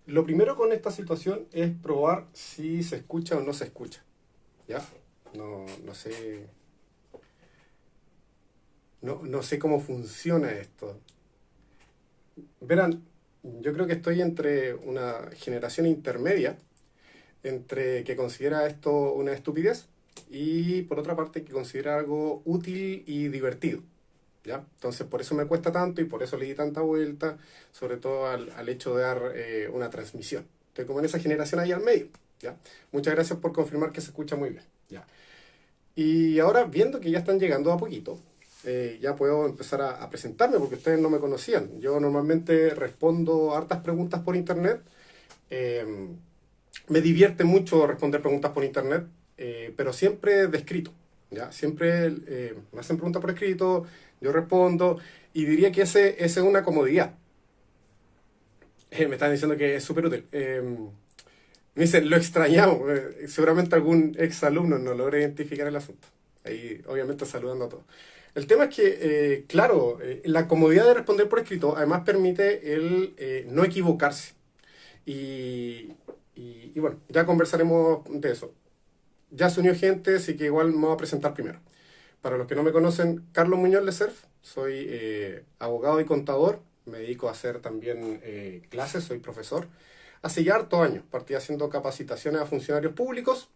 lo primero con esta situación es probar si se escucha o no se escucha. ¿Ya? No sé. No sé cómo funciona esto. Verán, yo creo que estoy entre una generación intermedia, entre que considera esto una estupidez y por otra parte que considera algo útil y divertido. ¿Ya? Entonces por eso me cuesta tanto y por eso le di tanta vuelta, sobre todo al hecho de dar una transmisión. Estoy como en esa generación ahí al medio. ¿Ya? Muchas gracias por confirmar que se escucha muy bien. ¿Ya? Y ahora viendo que ya están llegando a poquito, ya puedo empezar a presentarme porque ustedes no me conocían. Yo normalmente respondo hartas preguntas por internet. eh, Me divierte mucho responder preguntas por internet, pero siempre de escrito. ¿Ya? Siempre me hacen preguntas por escrito, yo respondo, y diría que ese es una comodidad. Me están diciendo que es súper útil. Me dicen, lo extrañamos. Seguramente algún ex alumno no logra identificar el asunto. Ahí, obviamente, saludando a todos. El tema es que, claro, la comodidad de responder por escrito además permite el no equivocarse. Y, y bueno, ya conversaremos de eso. Ya se unió gente, así que igual me voy a presentar primero. Para los que no me conocen, Carlos Muñoz Lecerf, soy abogado y contador, me dedico a hacer también clases, soy profesor. Hace ya hartos años partí haciendo capacitaciones a funcionarios públicos,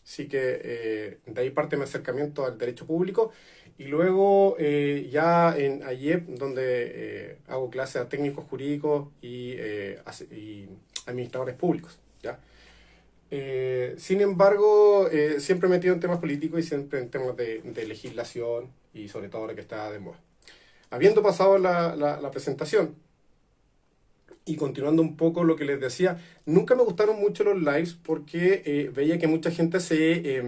así que de ahí parte mi acercamiento al derecho público. Y luego ya en AIEP, donde hago clases a técnicos jurídicos y administradores públicos. ¿Ya? Sin embargo, siempre metido en temas políticos y siempre en temas de legislación y sobre todo ahora que está de moda. Habiendo pasado la presentación y continuando un poco lo que les decía, nunca me gustaron mucho los lives porque veía que mucha gente se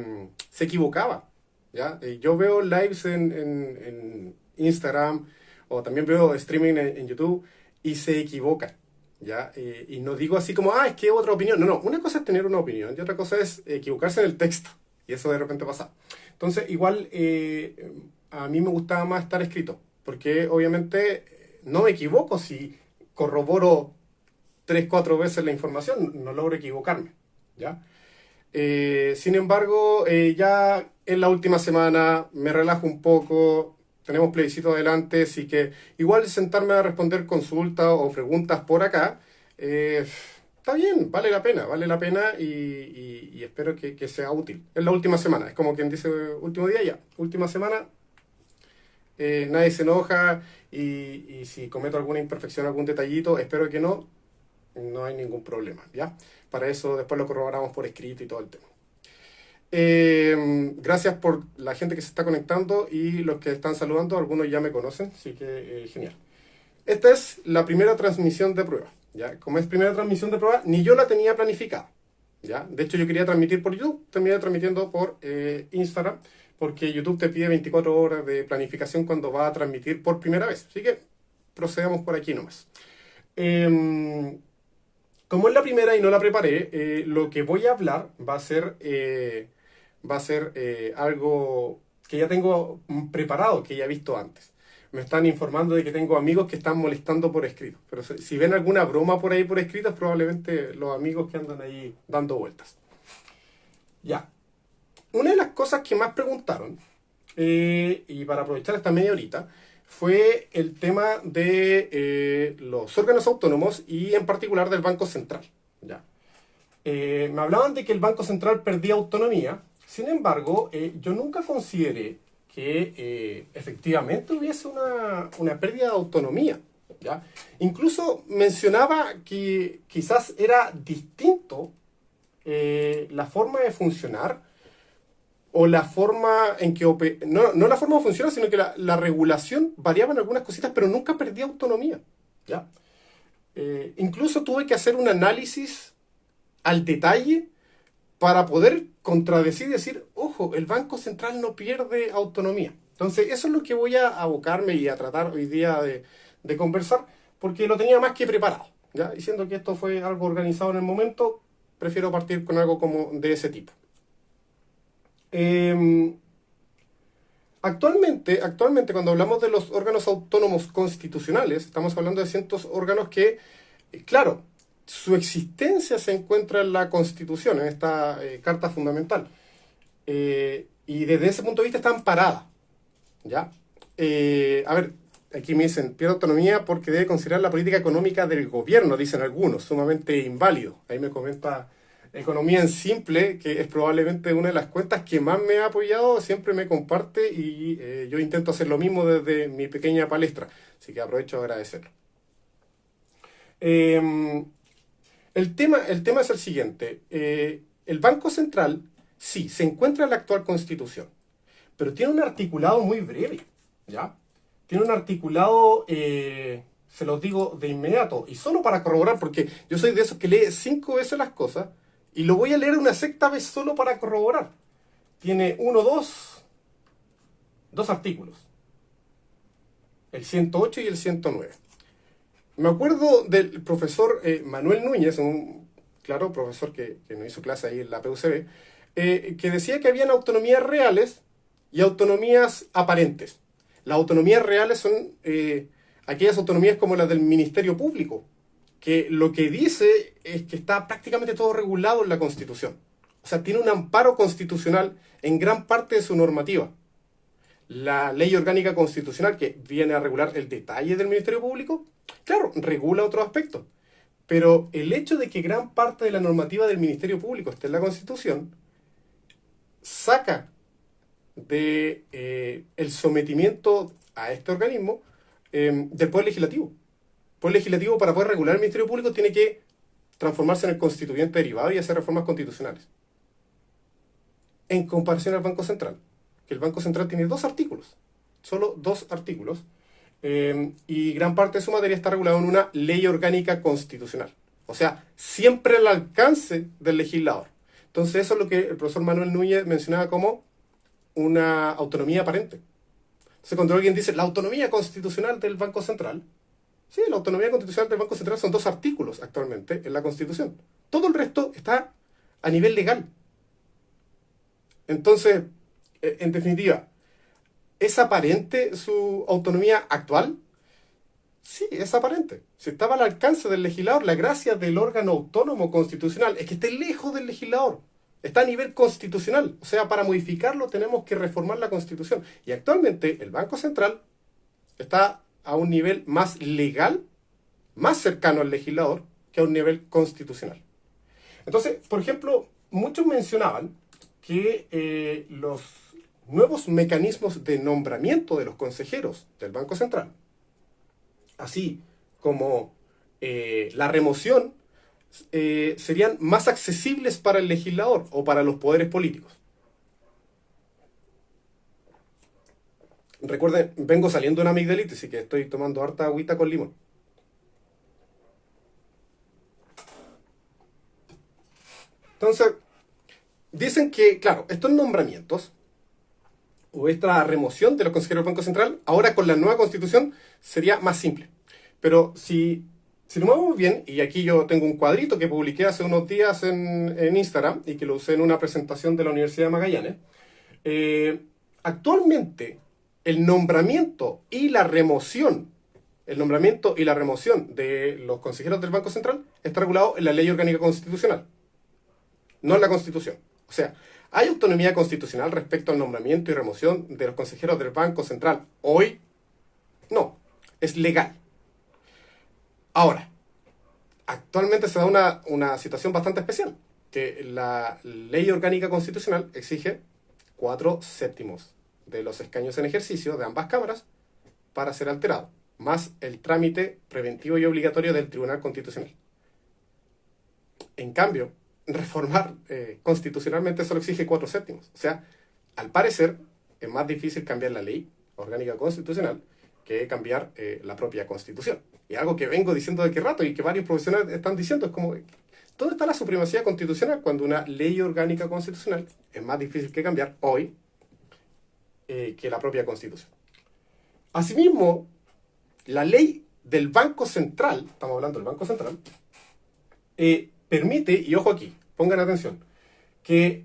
equivocaba. ¿Ya? Yo veo lives en Instagram o también veo streaming en YouTube y se equivocan. ¿Ya? Y no digo así como, es que otra opinión. No, una cosa es tener una opinión y otra cosa es equivocarse en el texto. Y eso de repente pasa. Entonces, igual a mí me gustaba más estar escrito, porque obviamente no me equivoco si corroboro 3, 4 veces la información, no logro equivocarme. ¿Ya? Sin embargo, ya en la última semana me relajo un poco, tenemos plebiscito adelante, así que igual sentarme a responder consultas o preguntas por acá, está bien, vale la pena y espero que sea útil. Es la última semana, es como quien dice último día ya, última semana, nadie se enoja y si cometo alguna imperfección, algún detallito, espero que no hay ningún problema, ¿ya? Para eso después lo corroboramos por escrito y todo el tema. Gracias por la gente que se está conectando y los que están saludando, algunos ya me conocen, así que genial. Esta es la primera transmisión de prueba, ¿ya? Como es primera transmisión de prueba, ni yo la tenía planificada, ¿ya? De hecho, yo quería transmitir por YouTube, terminé transmitiendo por Instagram, porque YouTube te pide 24 horas de planificación cuando va a transmitir por primera vez. Así que procedamos por aquí nomás. Como es la primera y no la preparé, lo que voy a hablar va a ser algo que ya tengo preparado, que ya he visto antes. Me están informando de que tengo amigos que están molestando por escrito. Pero si ven alguna broma por ahí por escrito, es probablemente los amigos que andan ahí dando vueltas. Ya. Una de las cosas que más preguntaron, y para aprovechar esta media horita, fue el tema de los órganos autónomos y en particular del Banco Central. ¿Ya? Me hablaban de que el Banco Central perdía autonomía, sin embargo, yo nunca consideré que efectivamente hubiese una pérdida de autonomía. ¿Ya? Incluso mencionaba que quizás era distinto la forma de funcionar o la forma en que no la forma de funcionar, sino que la regulación variaba en algunas cositas, pero nunca perdía autonomía. ¿Ya? Incluso tuve que hacer un análisis al detalle para poder contradecir y decir, ojo, el Banco Central no pierde autonomía. Entonces, eso es lo que voy a abocarme y a tratar hoy día de conversar, porque lo tenía más que preparado. ¿Ya? Diciendo que esto fue algo organizado en el momento, prefiero partir con algo como de ese tipo. Actualmente, cuando hablamos de los órganos autónomos constitucionales, estamos hablando de ciertos órganos que, claro, su existencia se encuentra en la Constitución, en esta Carta Fundamental. Y desde ese punto de vista está amparada. ¿Ya? A ver, aquí me dicen, pierde autonomía porque debe considerar la política económica del gobierno, dicen algunos, sumamente inválido. Ahí me comenta Economía en Simple, que es probablemente una de las cuentas que más me ha apoyado, siempre me comparte y yo intento hacer lo mismo desde mi pequeña palestra. Así que aprovecho de agradecerlo. El tema es el siguiente. El Banco Central, sí, se encuentra en la actual Constitución, pero tiene un articulado muy breve, ¿ya? Tiene un articulado, se los digo de inmediato, y solo para corroborar, porque yo soy de esos que lee 5 veces las cosas, y lo voy a leer una sexta vez solo para corroborar. Tiene dos artículos, el 108 y el 109. Me acuerdo del profesor Manuel Núñez, un claro profesor que nos hizo clase ahí en la PUCB, que decía que habían autonomías reales y autonomías aparentes. Las autonomías reales son aquellas autonomías como las del Ministerio Público, que lo que dice es que está prácticamente todo regulado en la Constitución. O sea, tiene un amparo constitucional en gran parte de su normativa. La ley orgánica constitucional, que viene a regular el detalle del Ministerio Público, claro, regula otros aspectos. Pero el hecho de que gran parte de la normativa del Ministerio Público esté en la Constitución, saca de el sometimiento a este organismo del Poder Legislativo. El Poder Legislativo, para poder regular el Ministerio Público, tiene que transformarse en el constituyente derivado y hacer reformas constitucionales. En comparación al Banco Central, que el Banco Central tiene 2 artículos, solo 2 artículos, y gran parte de su materia está regulada en una ley orgánica constitucional. O sea, siempre al alcance del legislador. Entonces eso es lo que el profesor Manuel Núñez mencionaba como una autonomía aparente. Entonces cuando alguien dice la autonomía constitucional del Banco Central, sí, la autonomía constitucional del Banco Central son 2 artículos actualmente en la Constitución. Todo el resto está a nivel legal. Entonces, en definitiva, ¿es aparente su autonomía actual? Sí, es aparente. Si estaba al alcance del legislador, la gracia del órgano autónomo constitucional es que esté lejos del legislador. Está a nivel constitucional. O sea, para modificarlo tenemos que reformar la Constitución. Y actualmente el Banco Central está a un nivel más legal, más cercano al legislador, que a un nivel constitucional. Entonces, por ejemplo, muchos mencionaban que los nuevos mecanismos de nombramiento de los consejeros del Banco Central, así como la remoción, serían más accesibles para el legislador o para los poderes políticos. Recuerden, vengo saliendo de una amigdalitis, así que estoy tomando harta agüita con limón. Entonces, dicen que, claro, estos nombramientos o esta remoción de los consejeros del Banco Central, ahora con la nueva Constitución sería más simple. Pero si lo movemos bien, y aquí yo tengo un cuadrito que publiqué hace unos días en Instagram y que lo usé en una presentación de la Universidad de Magallanes, actualmente el nombramiento y la remoción de los consejeros del Banco Central está regulado en la Ley Orgánica Constitucional, no en la Constitución. O sea, ¿hay autonomía constitucional respecto al nombramiento y remoción de los consejeros del Banco Central hoy? No, es legal. Ahora, actualmente se da una situación bastante especial, que la Ley Orgánica Constitucional exige 4/7 de los escaños en ejercicio de ambas cámaras para ser alterado, más el trámite preventivo y obligatorio del Tribunal Constitucional. En cambio, reformar constitucionalmente solo exige 4/7. O sea, al parecer, es más difícil cambiar la ley orgánica constitucional que cambiar la propia Constitución. Y algo que vengo diciendo de qué rato y que varios profesionales están diciendo es como, ¿dónde está la supremacía constitucional cuando una ley orgánica constitucional es más difícil que cambiar hoy que la propia Constitución? Asimismo, la ley del Banco Central, estamos hablando del Banco Central, permite, y ojo aquí, pongan atención, que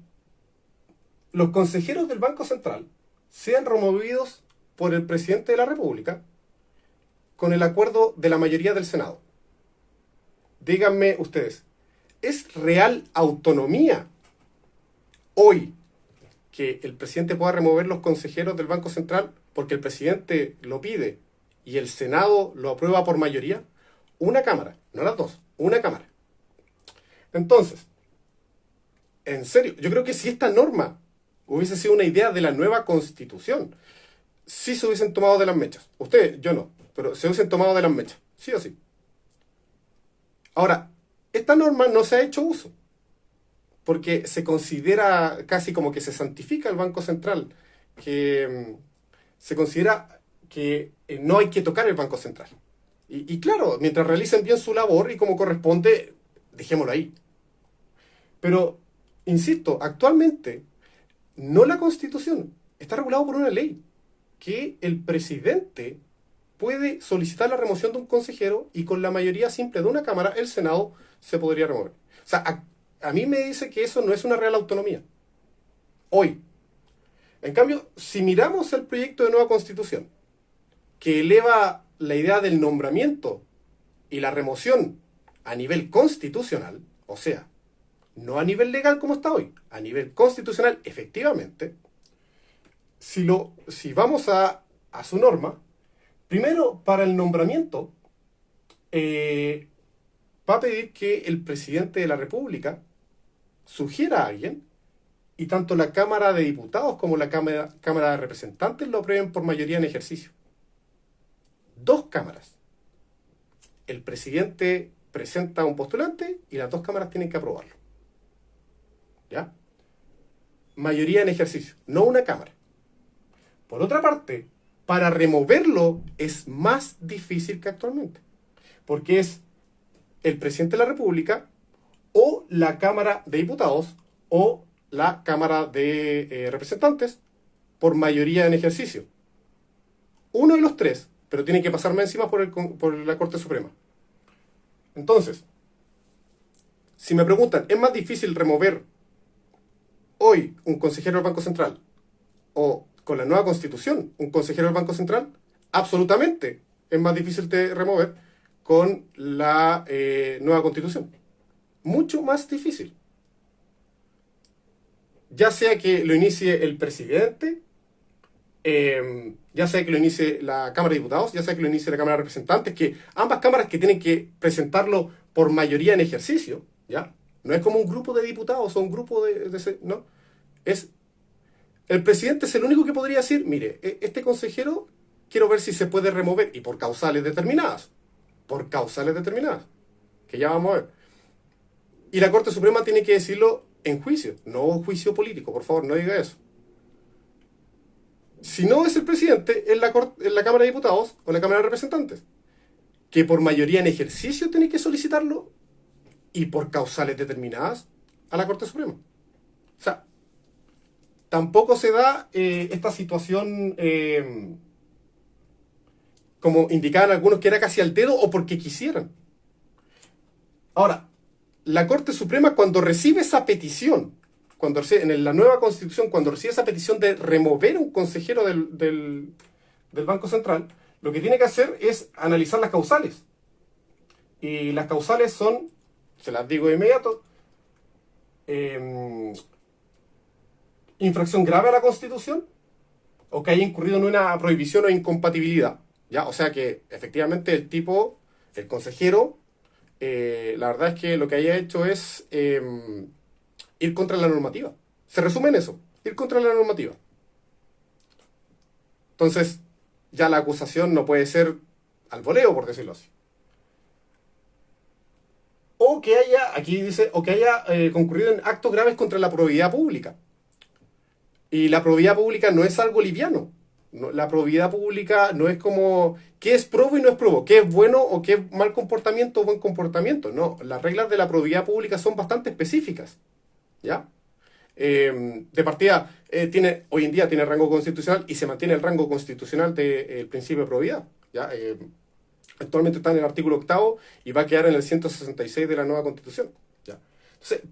los consejeros del Banco Central sean removidos por el presidente de la República con el acuerdo de la mayoría del Senado. díganme ustedes, ¿es real autonomía hoy que el presidente pueda remover los consejeros del Banco Central porque el presidente lo pide y el Senado lo aprueba por mayoría? Una cámara, no las dos, una cámara. Entonces, en serio, yo creo que si esta norma hubiese sido una idea de la nueva Constitución, sí se hubiesen tomado de las mechas. Ustedes, yo no, pero se hubiesen tomado de las mechas, sí o sí. Ahora, esta norma no se ha hecho uso, porque se considera casi como que se santifica el Banco Central, que se considera que no hay que tocar el Banco Central. Y claro, mientras realicen bien su labor y como corresponde, dejémoslo ahí. Pero, insisto, actualmente no la Constitución, está regulado por una ley, que el presidente puede solicitar la remoción de un consejero y con la mayoría simple de una Cámara, el Senado se podría remover. O sea, a mí me dice que eso no es una real autonomía. Hoy. En cambio, si miramos el proyecto de nueva Constitución, que eleva la idea del nombramiento y la remoción a nivel constitucional, o sea, no a nivel legal como está hoy, a nivel constitucional, efectivamente, si vamos a su norma, primero, para el nombramiento, va a pedir que el presidente de la República sugiera a alguien y tanto la Cámara de Diputados como la Cámara de Representantes lo aprueben por mayoría en ejercicio. Dos cámaras. El presidente presenta a un postulante y las dos cámaras tienen que aprobarlo. ¿Ya? Mayoría en ejercicio, no una cámara. Por otra parte, para removerlo es más difícil que actualmente, porque es el presidente de la República o la Cámara de Diputados o la Cámara de Representantes por mayoría en ejercicio. Uno de los tres, pero tiene que pasarme encima por la Corte Suprema. Entonces, si me preguntan, ¿es más difícil remover hoy un consejero del Banco Central o con la nueva Constitución un consejero del Banco Central? Absolutamente es más difícil de remover con la nueva Constitución. Mucho más difícil. Ya sea que lo inicie el presidente, ya sea que lo inicie la Cámara de Diputados, ya sea que lo inicie la Cámara de Representantes, que ambas cámaras que tienen que presentarlo por mayoría en ejercicio, ¿ya? No es como un grupo de diputados o un grupo no. Es, el presidente es el único que podría decir, mire, este consejero quiero ver si se puede remover, y por causales determinadas. Por causales determinadas. Que ya vamos a ver. Y la Corte Suprema tiene que decirlo en juicio, no juicio político, por favor, no diga eso. Si no es el presidente, es la Cámara de Diputados o la Cámara de Representantes, que por mayoría en ejercicio tiene que solicitarlo y por causales determinadas a la Corte Suprema. O sea, tampoco se da esta situación como indicaban algunos que era casi al dedo o porque quisieran. Ahora, la Corte Suprema cuando recibe esa petición, en la nueva Constitución, cuando recibe esa petición de remover un consejero del Banco Central, lo que tiene que hacer es analizar las causales. Y las causales son, se las digo de inmediato, infracción grave a la Constitución o que haya incurrido en una prohibición o incompatibilidad. ¿Ya? O sea que efectivamente el consejero, la verdad es que lo que haya hecho es ir contra la normativa. Se resume en eso, ir contra la normativa. Entonces, ya la acusación no puede ser al voleo, por decirlo así. O que haya, aquí dice, o que haya concurrido en actos graves contra la probidad pública. Y la probidad pública no es algo liviano. No, la probidad pública no es como qué es probo y no es probo, qué es bueno o qué es mal comportamiento o buen comportamiento. No, las reglas de la probidad pública son bastante específicas. ¿Ya? De partida, hoy en día tiene rango constitucional y se mantiene el rango constitucional del principio de probidad. ¿Ya? Actualmente está en el artículo 8º y va a quedar en el 166 de la nueva Constitución. ¿Ya? Entonces,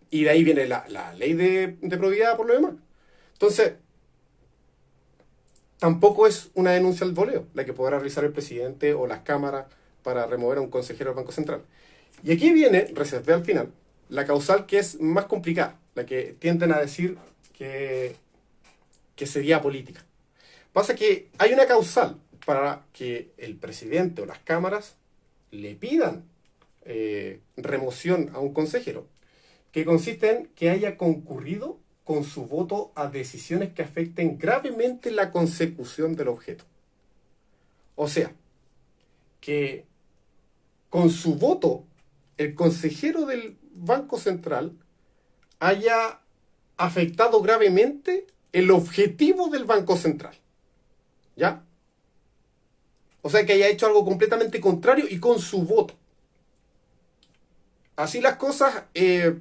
y de ahí viene la ley de probidad por lo demás. Entonces, tampoco es una denuncia al voleo la que podrá realizar el presidente o las cámaras para remover a un consejero del Banco Central. Y aquí viene, reservé al final, la causal que es más complicada, la que tienden a decir que sería política. Pasa que hay una causal para que el presidente o las cámaras le pidan remoción a un consejero, que consiste en que haya concurrido con su voto a decisiones que afecten gravemente la consecución del objeto. O sea, que con su voto el consejero del Banco Central haya afectado gravemente el objetivo del Banco Central. ¿Ya? O sea, que haya hecho algo completamente contrario y con su voto. Así las cosas, es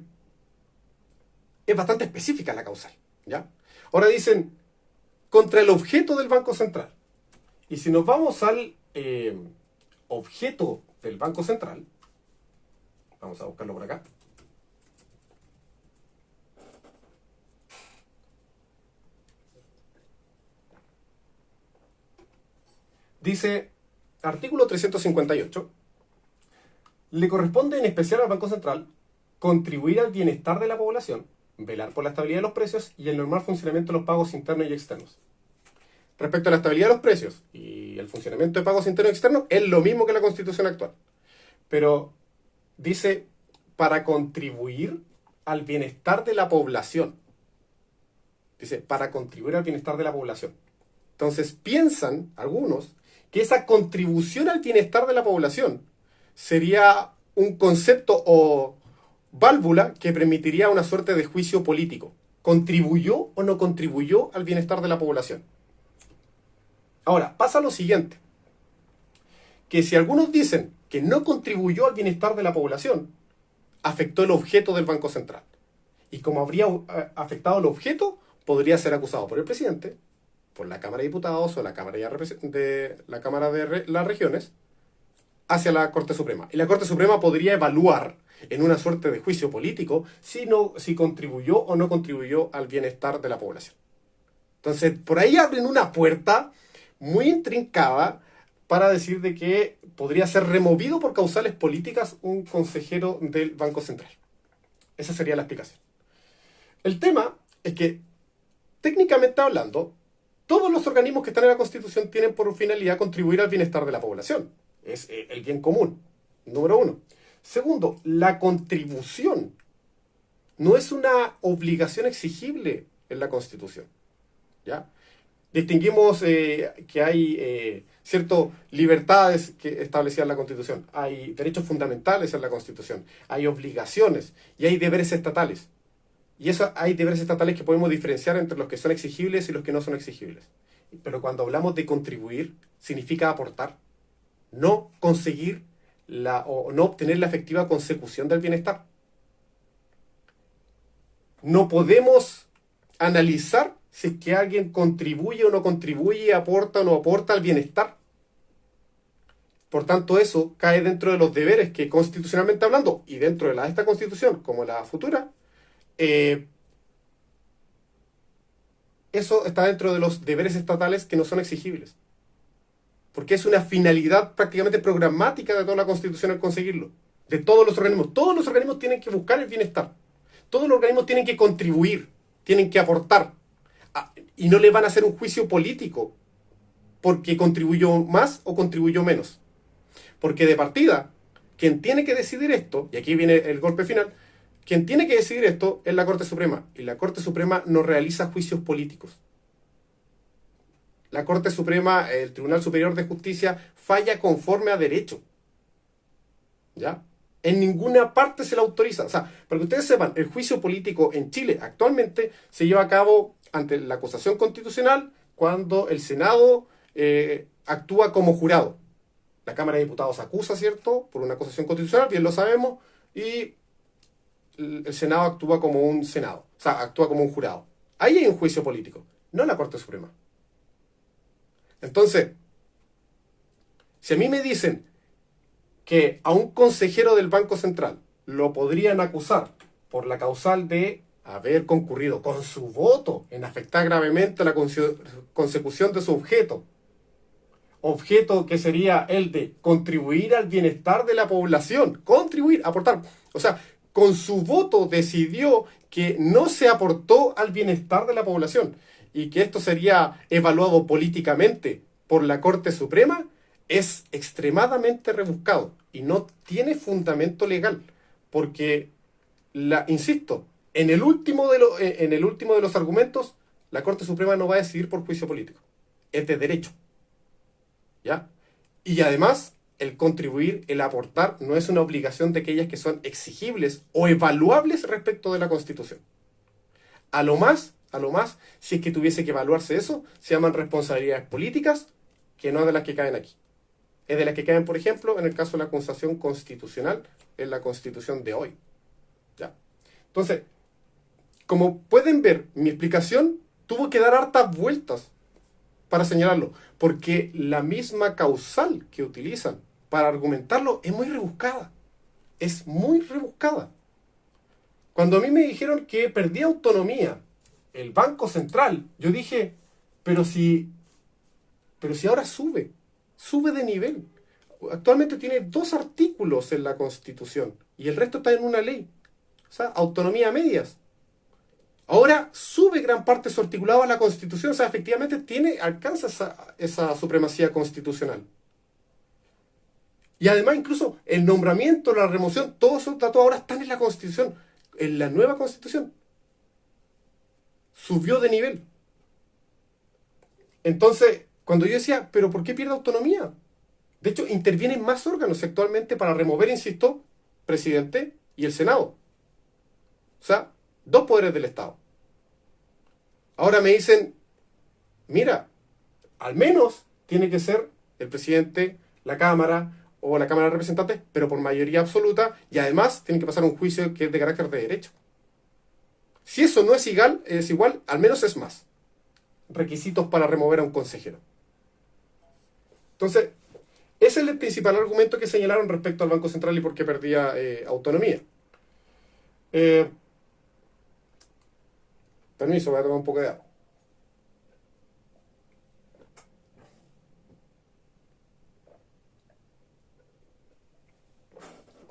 bastante específica la causal. ¿Ya? Ahora dicen, contra el objeto del Banco Central. Y si nos vamos al objeto del Banco Central, vamos a buscarlo por acá. Dice, artículo 358, le corresponde en especial al Banco Central contribuir al bienestar de la población, velar por la estabilidad de los precios y el normal funcionamiento de los pagos internos y externos. Respecto a la estabilidad de los precios y el funcionamiento de pagos internos y externos, es lo mismo que la Constitución actual. Pero dice, para contribuir al bienestar de la población. Dice, para contribuir al bienestar de la población. Entonces piensan algunos que esa contribución al bienestar de la población sería un concepto o válvula que permitiría una suerte de juicio político. ¿Contribuyó o no contribuyó al bienestar de la población? Ahora, pasa lo siguiente, que si algunos dicen que no contribuyó al bienestar de la población, afectó el objeto del Banco Central. Y como habría afectado el objeto, podría ser acusado por el presidente, por la Cámara de Diputados o la Cámara de las Regiones, hacia la Corte Suprema. Y la Corte Suprema podría evaluar en una suerte de juicio político si contribuyó o no contribuyó al bienestar de la población. Entonces, por ahí abren una puerta muy intrincada para decir de que podría ser removido por causales políticas un consejero del Banco Central. Esa sería la explicación. El tema es que, técnicamente hablando, todos los organismos que están en la Constitución tienen por finalidad contribuir al bienestar de la población. Es el bien común, número uno. Segundo, la contribución no es una obligación exigible en la Constitución. ¿Ya? Distinguimos que hay ciertas libertades que establecían la Constitución, hay derechos fundamentales en la Constitución, hay obligaciones y hay deberes estatales. Y eso hay deberes estatales que podemos diferenciar entre los que son exigibles y los que no son exigibles. Pero cuando hablamos de contribuir, significa aportar, no conseguir o no obtener la efectiva consecución del bienestar. No podemos analizar si es que alguien contribuye o no contribuye, aporta o no aporta al bienestar. Por tanto, eso cae dentro de los deberes que, constitucionalmente hablando, y dentro de esta Constitución como la futura, eso está dentro de los deberes estatales que no son exigibles. Porque es una finalidad prácticamente programática de toda la Constitución el conseguirlo. De todos los organismos. Todos los organismos tienen que buscar el bienestar. Todos los organismos tienen que contribuir, tienen que aportar. Y no le van a hacer un juicio político porque contribuyó más o contribuyó menos. Porque de partida, quien tiene que decidir esto, y aquí viene el golpe final, quien tiene que decidir esto es la Corte Suprema. Y la Corte Suprema no realiza juicios políticos. La Corte Suprema, el Tribunal Superior de Justicia, falla conforme a derecho. ¿Ya? En ninguna parte se le autoriza. O sea, para que ustedes sepan, el juicio político en Chile actualmente se lleva a cabo ante la acusación constitucional cuando el Senado actúa como jurado. La Cámara de Diputados acusa, ¿cierto?, por una acusación constitucional, bien lo sabemos, y el Senado actúa como un Senado, o sea, actúa como un jurado. Ahí hay un juicio político, no en la Corte Suprema. Entonces, si a mí me dicen que a un consejero del Banco Central lo podrían acusar por la causal de haber concurrido con su voto en afectar gravemente la consecución de su objeto, objeto que sería el de contribuir al bienestar de la población, contribuir, aportar. O sea, con su voto decidió que no se aportó al bienestar de la población y que esto sería evaluado políticamente por la Corte Suprema, es extremadamente rebuscado y no tiene fundamento legal, porque, insisto, en el último de los argumentos, la Corte Suprema no va a decidir por juicio político, es de derecho. ¿Ya? Y además, el contribuir, el aportar, no es una obligación de aquellas que son exigibles o evaluables respecto de la Constitución. A lo más, si es que tuviese que evaluarse eso, se llaman responsabilidades políticas, que no es de las que caen aquí. Es de las que caen, por ejemplo, en el caso de la acusación constitucional, en la Constitución de hoy. ¿Ya? Entonces, como pueden ver, mi explicación tuvo que dar hartas vueltas para señalarlo, porque la misma causal que utilizan para argumentarlo es muy rebuscada. Es muy rebuscada. Cuando a mí me dijeron que perdía autonomía el Banco Central, yo dije, pero si, pero si ahora sube de nivel. Actualmente tiene 2 artículos en la Constitución y el resto está en una ley. O sea, autonomía a medias. Ahora sube gran parte de su articulado a la Constitución, o sea, efectivamente alcanza esa supremacía constitucional. Y además, incluso el nombramiento, la remoción, todos esos datos ahora están en la Constitución, en la nueva Constitución. Subió de nivel. Entonces, cuando yo decía, ¿pero por qué pierde autonomía? De hecho, intervienen más órganos actualmente para remover, insisto, presidente y el Senado. O sea, 2 poderes del Estado. Ahora me dicen, mira, al menos tiene que ser el presidente, la Cámara o la Cámara de Representantes, pero por mayoría absoluta, y además tiene que pasar un juicio que es de carácter de derecho. Si eso no es igual, al menos es más. Requisitos para remover a un consejero. Entonces, ese es el principal argumento que señalaron respecto al Banco Central y por qué perdía autonomía. Permiso, voy a tomar un poco de agua.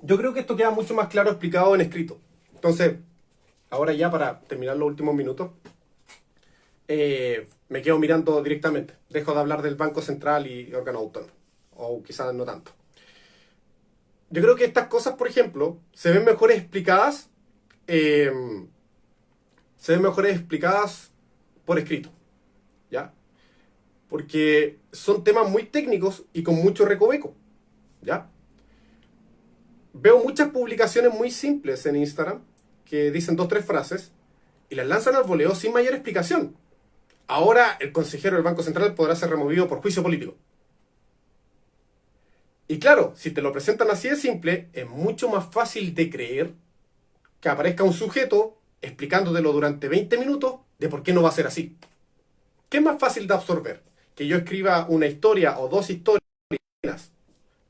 Yo creo que esto queda mucho más claro explicado en escrito. Entonces, ahora ya para terminar los últimos minutos, me quedo mirando directamente. Dejo de hablar del Banco Central y órgano autónomo. O quizás no tanto. Yo creo que estas cosas, por ejemplo, se ven mejores explicadas. Se ven mejores explicadas por escrito. ¿Ya? Porque son temas muy técnicos y con mucho recoveco. ¿Ya? Veo muchas publicaciones muy simples en Instagram que dicen 2 o 3 frases y las lanzan al voleo sin mayor explicación. Ahora el consejero del Banco Central podrá ser removido por juicio político. Y claro, si te lo presentan así de simple, es mucho más fácil de creer que aparezca un sujeto explicándotelo durante 20 minutos de por qué no va a ser así. ¿Qué es más fácil de absorber? Que yo escriba una historia o 2 historias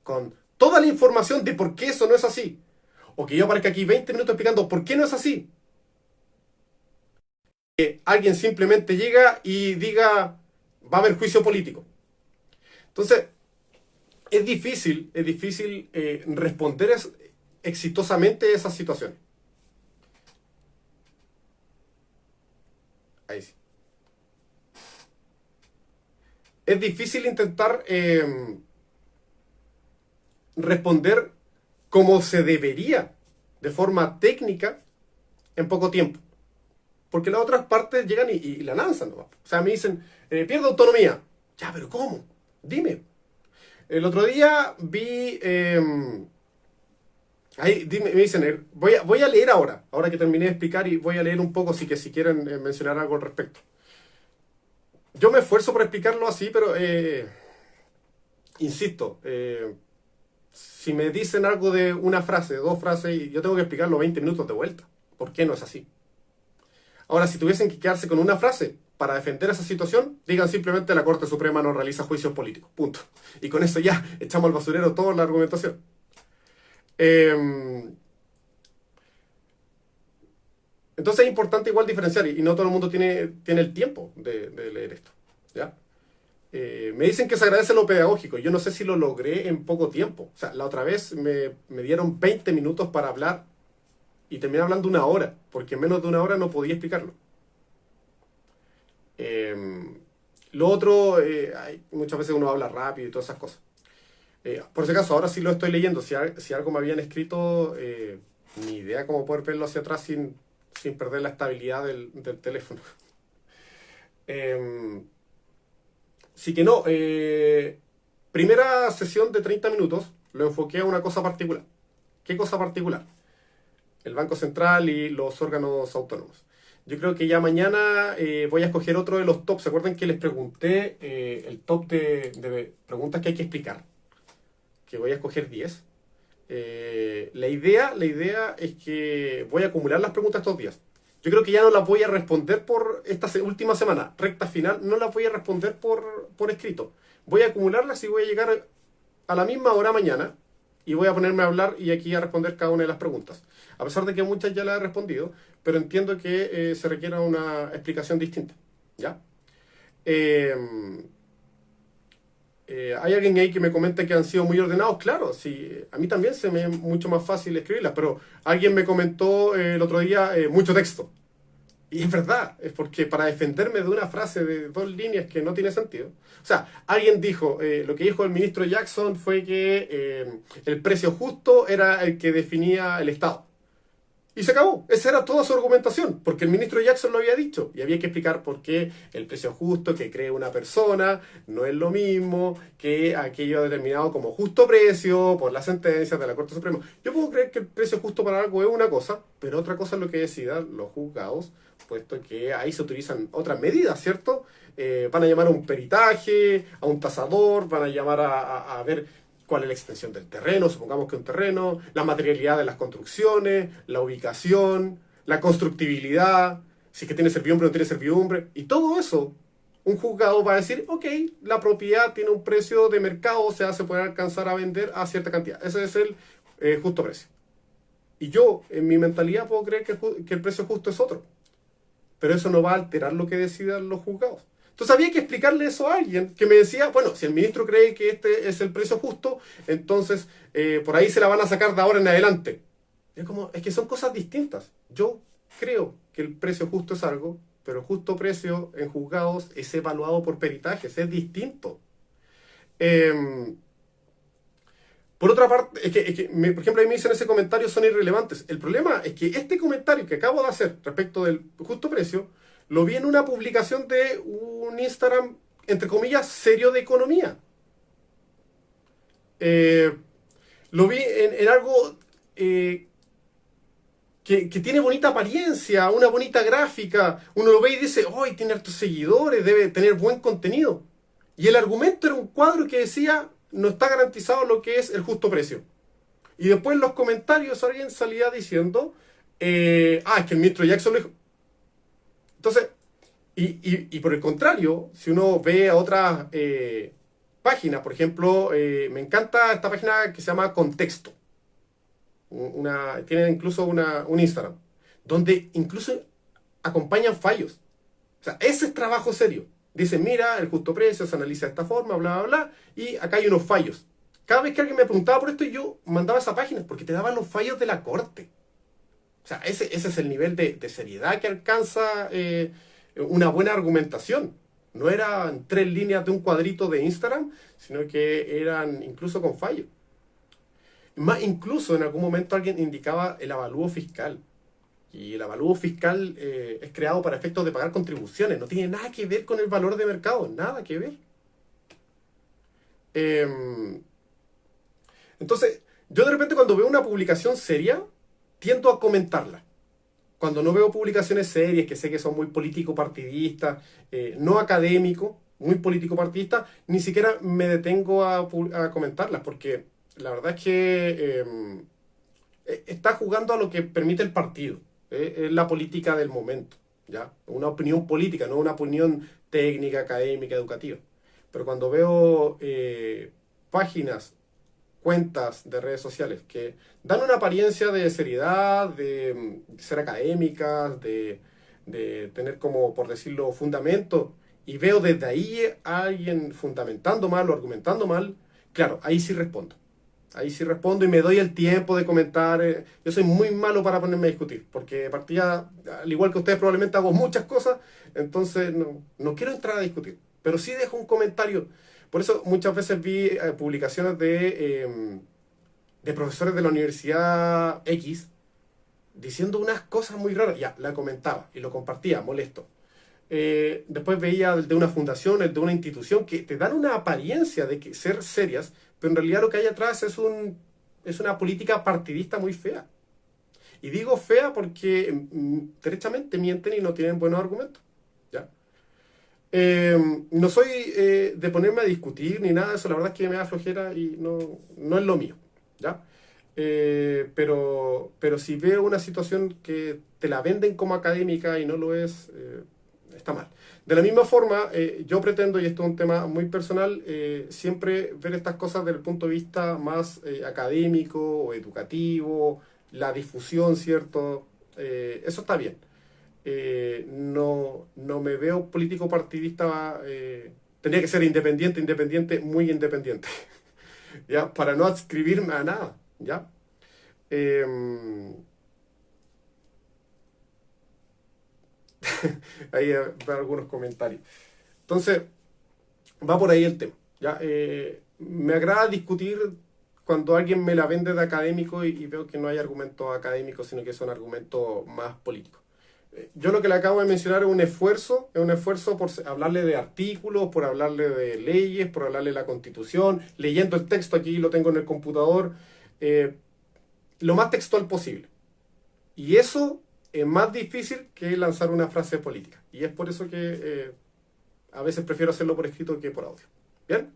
con toda la información de por qué eso no es así. O que yo aparezca aquí 20 minutos explicando por qué no es así. Que alguien simplemente llega y diga, va a haber juicio político. Entonces, es difícil responder exitosamente a esas situaciones. Ahí sí. Es difícil intentar responder como se debería, de forma técnica, en poco tiempo. Porque las otras partes llegan y la lanzan, ¿no? O sea, me dicen, pierdo autonomía. Ya, pero ¿cómo? Dime. El otro día vi... me dicen, voy a leer ahora que terminé de explicar y voy a leer un poco si quieren mencionar algo al respecto. Yo me esfuerzo por explicarlo así, pero insisto, si me dicen algo de una frase, 2 frases, y yo tengo que explicarlo 20 minutos de vuelta. ¿Por qué no es así? Ahora, si tuviesen que quedarse con una frase para defender esa situación, digan simplemente la Corte Suprema no realiza juicios políticos. Punto. Y con eso ya echamos al basurero toda la argumentación. Entonces es importante igual diferenciar, y no todo el mundo tiene el tiempo de leer esto. ¿Ya? Me dicen que se agradece lo pedagógico. Yo no sé si lo logré en poco tiempo. O sea, la otra vez me dieron 20 minutos para hablar y terminé hablando una hora, porque en menos de una hora no podía explicarlo. Lo otro, muchas veces uno habla rápido y todas esas cosas. Por si acaso, ahora sí lo estoy leyendo. Si algo me habían escrito, ni idea cómo poder verlo hacia atrás sin perder la estabilidad del teléfono. Así que no, primera sesión de 30 minutos lo enfoqué a una cosa particular. ¿Qué cosa particular? El Banco Central y los órganos autónomos. Yo creo que ya mañana voy a escoger otro de los tops. ¿Se acuerdan que les pregunté el top de preguntas que hay que explicar? Que voy a escoger 10. La idea es que voy a acumular las preguntas estos días. Yo creo que ya no las voy a responder por esta última semana, recta final, no las voy a responder por escrito. Voy a acumularlas y voy a llegar a la misma hora mañana y voy a ponerme a hablar y aquí a responder cada una de las preguntas. A pesar de que muchas ya las he respondido, pero entiendo que se requiere una explicación distinta. ¿Ya? Hay alguien ahí que me comenta que han sido muy ordenados. Claro, sí, a mí también se me es mucho más fácil escribirlas, pero alguien me comentó el otro día mucho texto. Y es verdad, es porque para defenderme de una frase de 2 líneas que no tiene sentido. O sea, alguien dijo, lo que dijo el ministro Jackson fue que el precio justo era el que definía el Estado. Y se acabó. Esa era toda su argumentación, porque el ministro Jackson lo había dicho. Y había que explicar por qué el precio justo que cree una persona no es lo mismo que aquello determinado como justo precio por las sentencias de la Corte Suprema. Yo puedo creer que el precio justo para algo es una cosa, pero otra cosa es lo que decidan los juzgados, puesto que ahí se utilizan otras medidas, ¿cierto? Van a llamar a un peritaje, a un tasador, van a llamar a ver cuál es la extensión del terreno, supongamos que un terreno, la materialidad de las construcciones, la ubicación, la constructibilidad, si es que tiene servidumbre o no tiene servidumbre, y todo eso, un juzgado va a decir, ok, la propiedad tiene un precio de mercado, o sea, se puede alcanzar a vender a cierta cantidad. Ese es el justo precio. Y yo, en mi mentalidad, puedo creer que el precio justo es otro, pero eso no va a alterar lo que decidan los juzgados. Entonces había que explicarle eso a alguien que me decía, bueno, si el ministro cree que este es el precio justo, entonces por ahí se la van a sacar de ahora en adelante. Es que son cosas distintas. Yo creo que el precio justo es algo, pero el justo precio en juzgados es evaluado por peritajes, es distinto. Por otra parte, por ejemplo, ahí me dicen ese comentario son irrelevantes. El problema es que este comentario que acabo de hacer respecto del justo precio, lo vi en una publicación de un Instagram, entre comillas, serio de economía. Lo vi en algo que tiene bonita apariencia, una bonita gráfica. Uno lo ve y dice, ¡ay, tiene hartos seguidores, debe tener buen contenido! Y el argumento era un cuadro que decía, no está garantizado lo que es el justo precio. Y después en los comentarios alguien salía diciendo, es que el ministro Jackson lo dijo. Entonces, y por el contrario, si uno ve a otras páginas, por ejemplo, me encanta esta página que se llama Contexto. Tienen incluso un Instagram, donde incluso acompañan fallos. O sea, ese es trabajo serio. Dicen, mira, el justo precio se analiza de esta forma, bla, bla, bla, y acá hay unos fallos. Cada vez que alguien me preguntaba por esto, yo mandaba esa página, porque te daban los fallos de la corte. O sea, ese es el nivel de seriedad que alcanza una buena argumentación. No eran 3 líneas de un cuadrito de Instagram, sino que eran incluso con fallos. Más incluso en algún momento alguien indicaba el avalúo fiscal. Y el avalúo fiscal es creado para efectos de pagar contribuciones. No tiene nada que ver con el valor de mercado. Nada que ver. Entonces, yo de repente cuando veo una publicación seria, tiendo a comentarla. Cuando no veo publicaciones serias, que sé que son muy político-partidistas, no académico, muy político-partidista, ni siquiera me detengo a comentarlas, porque la verdad es que está jugando a lo que permite el partido. Es la política del momento, ¿ya? Una opinión política, no una opinión técnica, académica, educativa. Pero cuando veo páginas, cuentas de redes sociales que dan una apariencia de seriedad, de ser académicas, de tener como, por decirlo, fundamento, y veo desde ahí a alguien fundamentando mal o argumentando mal, claro, ahí sí respondo. Ahí sí respondo y me doy el tiempo de comentar. Yo soy muy malo para ponerme a discutir, porque de partida, al igual que ustedes, probablemente hago muchas cosas, entonces no quiero entrar a discutir, pero sí dejo un comentario. Por eso muchas veces vi publicaciones de profesores de la universidad X diciendo unas cosas muy raras. Ya, la comentaba y lo compartía, molesto. Después veía el de una fundación, el de una institución, que te dan una apariencia de que ser serias, pero en realidad lo que hay atrás es una política partidista muy fea. Y digo fea porque derechamente mienten y no tienen buenos argumentos. ¿Ya? No soy de ponerme a discutir ni nada de eso, la verdad es que me da flojera y no es lo mío. ¿Ya? Pero si veo una situación que te la venden como académica y no lo es, está mal. De la misma forma, yo pretendo, y esto es un tema muy personal, siempre ver estas cosas desde el punto de vista más académico o educativo, la difusión, ¿cierto? Eso está bien. No me veo político partidista, tendría que ser independiente, independiente, muy independiente, ¿ya? Para no adscribirme a nada, ¿ya? Eh, ahí van algunos comentarios. Entonces, va por ahí el tema. ¿Ya? Me agrada discutir cuando alguien me la vende de académico y veo que no hay argumentos académicos, sino que son argumentos más políticos. Yo lo que le acabo de mencionar es un esfuerzo por hablarle de artículos, por hablarle de leyes, por hablarle de la Constitución, leyendo el texto, aquí lo tengo en el computador, eh, lo más textual posible. Y eso es más difícil que lanzar una frase política. Y es por eso que a veces prefiero hacerlo por escrito que por audio. ¿Bien?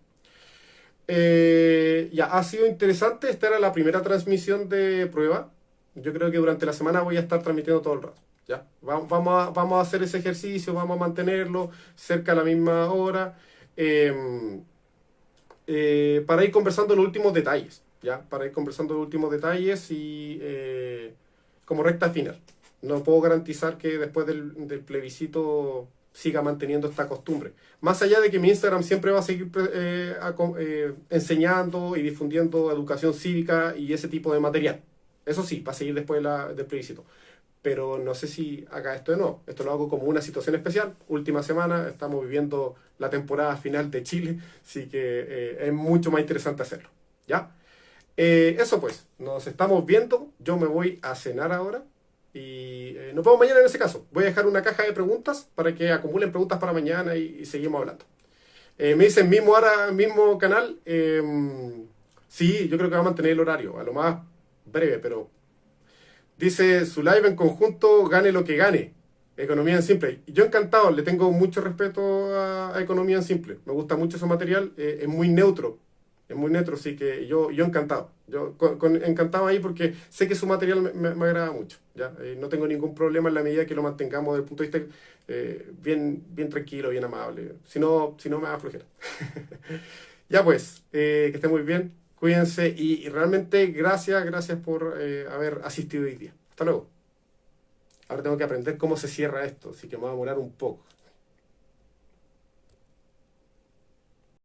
Ya, ha sido interesante. Esta era la primera transmisión de prueba. Yo creo que durante la semana voy a estar transmitiendo todo el rato. ¿Ya? Vamos a hacer ese ejercicio, vamos a mantenerlo cerca a la misma hora. Para ir conversando los últimos detalles. ¿Ya? Para ir conversando los últimos detalles y como recta final. No puedo garantizar que después del plebiscito siga manteniendo esta costumbre. Más allá de que mi Instagram siempre va a seguir enseñando y difundiendo educación cívica y ese tipo de material. Eso sí, va a seguir después del plebiscito. Pero no sé si haga esto de nuevo. Esto lo hago como una situación especial. Última semana, estamos viviendo la temporada final de Chile, así que es mucho más interesante hacerlo. ¿Ya? Eso pues, nos estamos viendo. Yo me voy a cenar ahora. Y nos vemos mañana en ese caso. Voy a dejar una caja de preguntas para que acumulen preguntas para mañana y seguimos hablando. Me dicen mismo ahora, mismo canal. Sí, yo creo que va a mantener el horario, a lo más breve, pero dice su live en conjunto, gane lo que gane. Economía en simple. Yo encantado, le tengo mucho respeto a Economía en simple. Me gusta mucho su material, es muy neutro. Es muy neutro, así que yo encantado. Yo encantado ahí porque sé que su material me agrada mucho. ¿Ya? No tengo ningún problema en la medida que lo mantengamos desde el punto de vista bien tranquilo, bien amable. Si no me va a flojera. Ya pues, que esté muy bien. Cuídense y realmente gracias por haber asistido hoy día. Hasta luego. Ahora tengo que aprender cómo se cierra esto, así que me va a demorar un poco.